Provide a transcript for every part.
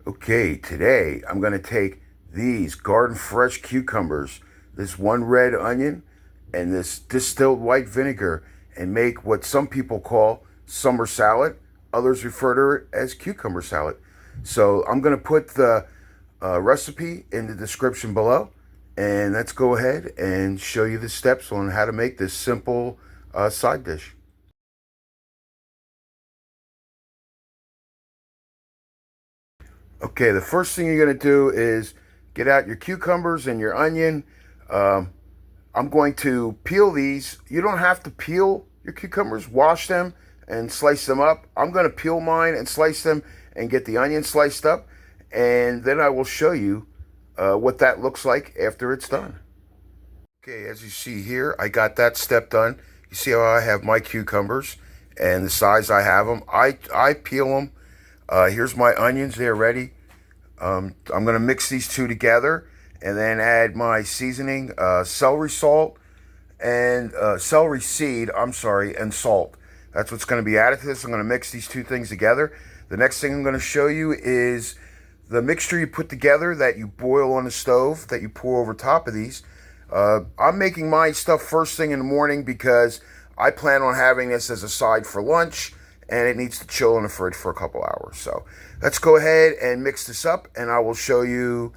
Okay, today I'm going to take these garden fresh cucumbers, this one red onion, and this distilled white vinegar and make what some people call summer salad. Others refer to it as cucumber salad. So I'm going to put the recipe in the description below, and let's go ahead and show you the steps on how to make this simple side dish. Okay, the first thing you're going to do is get out your cucumbers and your onion. Um, I'm going to peel these. You don't have to peel your cucumbers. Wash them and slice them up. I'm going to peel mine and slice them and get the onion sliced up. And then I will show you what that looks like after it's done. Okay, as you see here, I got that step done. You see how I have my cucumbers and the size I have them. I peel them. Here's my onions. They're ready. I'm going to mix these two together and then add my seasoning, celery salt, and celery seed, and salt. That's what's going to be added to this. I'm going to mix these two things together. The next thing I'm going to show you is the mixture you put together that you boil on the stove, that you pour over top of these. I'm making my stuff first thing in the morning because I plan on having this as a side for lunch, and it needs to chill in the fridge for a couple hours. So let's go ahead and mix this up, and I will show you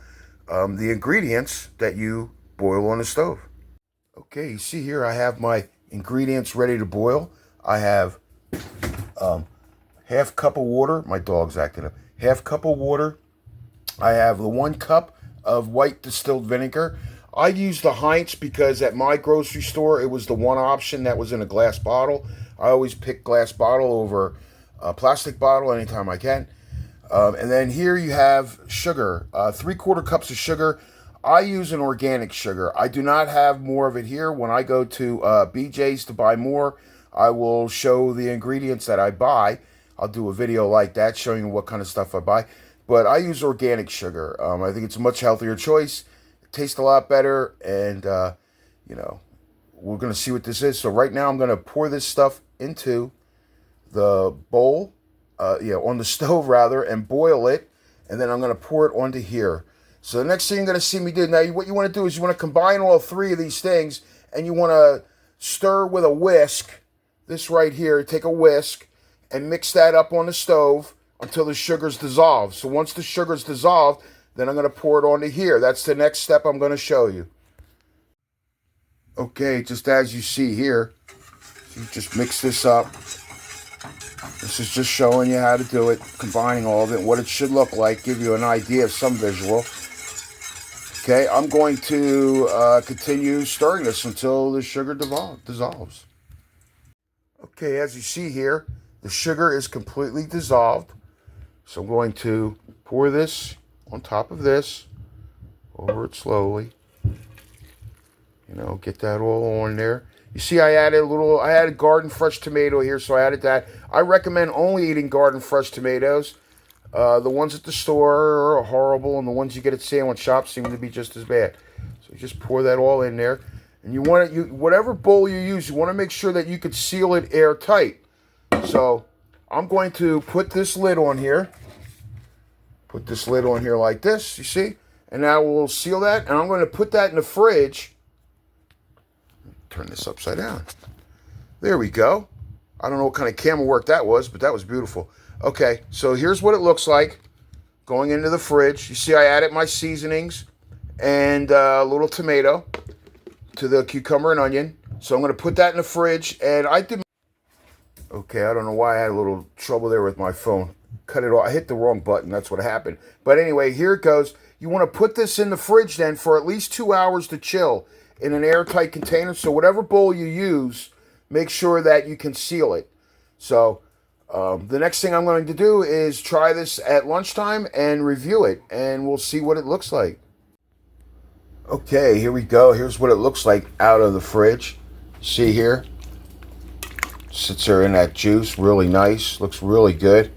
the ingredients that you boil on the stove. Okay, you see here I have my ingredients ready to boil. I have half cup of water. My dog's acting up. Half cup of water. I have the 1 cup of white distilled vinegar. I use the Heinz because at my grocery store, it was the one option that was in a glass bottle. I always pick glass bottle over a plastic bottle anytime I can. And then here you have sugar, 3/4 cups of sugar. I use an organic sugar. I do not have more of it here. When I go to BJ's to buy more, I will show the ingredients that I buy. I'll do a video like that showing you what kind of stuff I buy. But I use organic sugar. I think it's a much healthier choice. It tastes a lot better, and we're going to see what this is. So right now I'm going to pour this stuff into the bowl, on the stove rather, and boil it, and then I'm going to pour it onto here. So the next thing you're going to see me do, now what you want to do is you want to combine all three of these things, and you want to stir with a whisk, this right here, take a whisk, and mix that up on the stove until the sugar's dissolved. So once the sugar's dissolved, then I'm going to pour it onto here. That's the next step I'm going to show you. Okay, just as you see here, you just mix this up. This is just showing you how to do it, combining all of it, what it should look like, give you an idea of some visual. Okay, I'm going to continue stirring this until the sugar dissolves. Okay, as you see here, the sugar is completely dissolved. So I'm going to pour this on top of this, over it slowly. Get that all on there. You see I added garden fresh tomato here, so I added that. I recommend only eating garden fresh tomatoes. The ones at the store are horrible, and the ones you get at sandwich shops seem to be just as bad. So just pour that all in there. And you want it, whatever bowl you use, you want to make sure that you could seal it airtight. So I'm going to put this lid on here. Put this lid on here like this, you see? And now we'll seal that, and I'm going to put that in the fridge. Turn this upside down. There we go. I don't know what kind of camera work that was, but that was beautiful. Okay, so here's what it looks like going into the fridge. You see I added my seasonings and a little tomato to the cucumber and onion. So I'm going to put that in the fridge, and Okay, I don't know why I had a little trouble there with my phone. Cut it off. I hit the wrong button. That's what happened. But anyway, here it goes. You want to put this in the fridge then for at least 2 hours to chill in an airtight container. So whatever bowl you use, make sure that you can seal it. So the next thing I'm going to do is try this at lunchtime and review it, and we'll see what it looks like. Okay, here we go. Here's what it looks like out of the fridge. See here? Sits there in that juice. Really nice. Looks really good.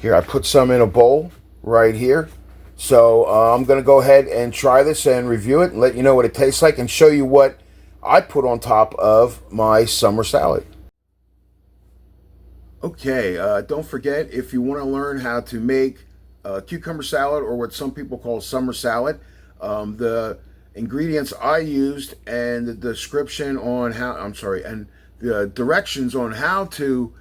Here, I put some in a bowl right here. So I'm going to go ahead and try this and review it and let you know what it tastes like and show you what I put on top of my summer salad. Okay, don't forget, if you want to learn how to make cucumber salad, or what some people call summer salad. The ingredients I used and the description on how, I'm sorry, and the directions on how to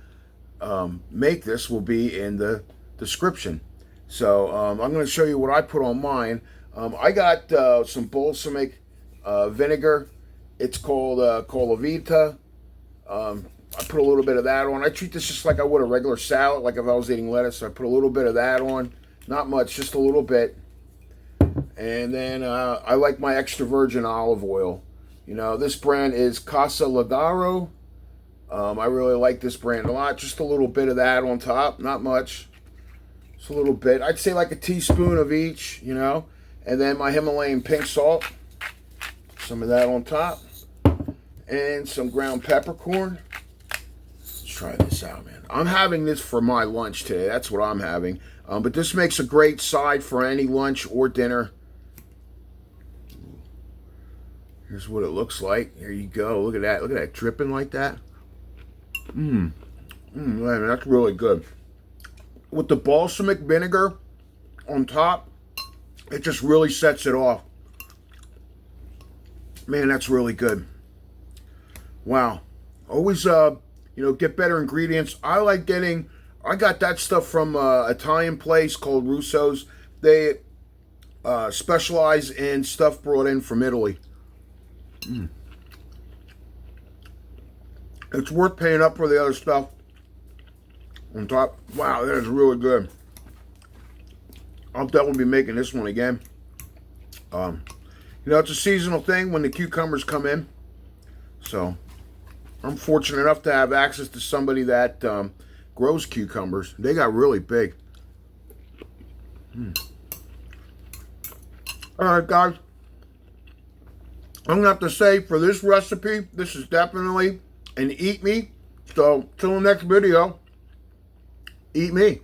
make this will be in the description. So I'm going to show you what I put on mine. I got some balsamic vinegar. It's called Colavita. I put a little bit of that on. I treat this just like I would a regular salad, like if I was eating lettuce. I put a little bit of that on. Not much, just a little bit. And then I like my extra virgin olive oil. You know, this brand is Casa Ladaro. I really like this brand a lot. Just a little bit of that on top, not much. Just a little bit. I'd say like a teaspoon of each, you know. And then my Himalayan pink salt. Some of that on top. And some ground peppercorn. Let's try this out, man. I'm having this for my lunch today. That's what I'm having. But this makes a great side for any lunch or dinner. Here's what it looks like. Here you go. Look at that. Look at that dripping like that. Man, that's really good. With the balsamic vinegar on top, it just really sets it off. Man, that's really good. Wow. Always, get better ingredients. I got that stuff from an Italian place called Russo's. They specialize in stuff brought in from Italy. It's worth paying up for the other stuff on top. Wow, that is really good. I'll definitely be making this one again. It's a seasonal thing when the cucumbers come in. So I'm fortunate enough to have access to somebody that grows cucumbers. They got really big. All right, guys. I'm going to have to say, for this recipe, this is definitely an eat me. So, till the next video, eat me.